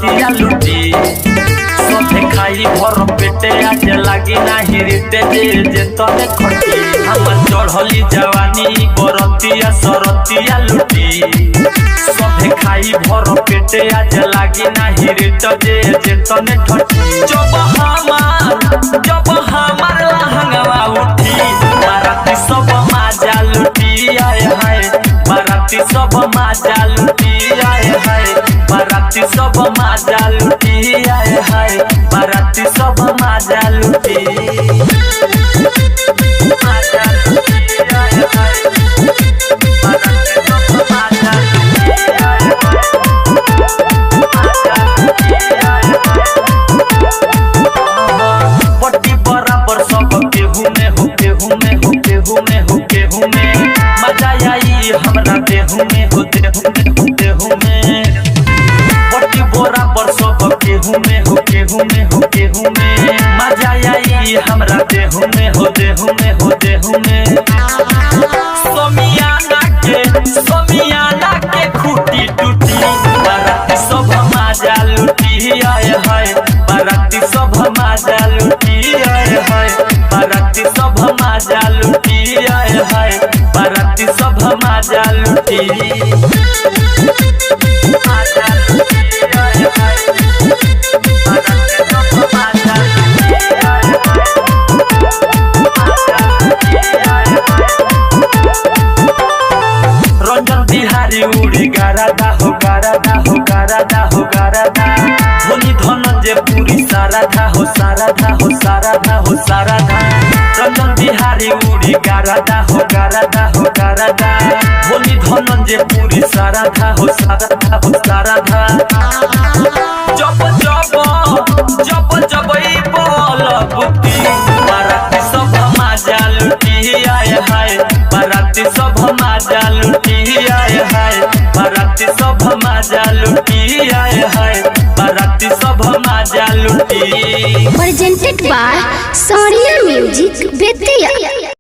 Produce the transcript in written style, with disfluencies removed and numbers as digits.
बरतिया लुटी सभे खाई भर पेटे आज लागी नाही रिटे जे तने खटी हमर चढ़ली जवानी बरतिया सरतिया लुटी सभे खाई भर पेटे आज लागी नाही रिटे जे तने खटी जब हमार लहंगवा उठी बाराती सब माजा लुटी आए हाय बाराती सब माजा लुटी आए हाय बाराती सब माजा लुटी आए हाय बाराती सब माजा लुटी माजा लुटी आए हाय बाराती सब माजा लुटी आए हाय पट्टी बराबर सब केहू में हो केहू में हो केहू में हो केहू में मजा आई हमरा देहू में हो देहू में हो देहू में पट्टी बराबर सब केहू में हो केहू में हो केहू में मजा आई हमरा देहू में हो देहू में हो देहू में समियाना के खूटी टूटी बाराती सब मजा लुटी आए हाय बाराती सब मजा लुटी आए हाय बाराती सब मजा लुटी आए हाय बाराती सब मजा लुटी मजा लुटी आए हाय बाराती सब मजा लुटी आए हाय रंजन बिहारी उड़ी गारादा हो गारादा हो गारादा हो गारादा धोनी धनंजय पूरी साराधा हो साराधा हो साराधा हो साराधा रंजन बिहारी उड़ी गारादा हो गारादा हो गारादा धोनी धनंजय पूरी साराधा हो साराधा हो साराधा जब ई बोल बुद्धि बाराती सब मजा लुटी आए हाय बाराती सब मजा लुटी आए हाय बाराती सब मजा लुटी आए हाय बाराती सब मजा लुटी। Presented by Sonia Music Bethia।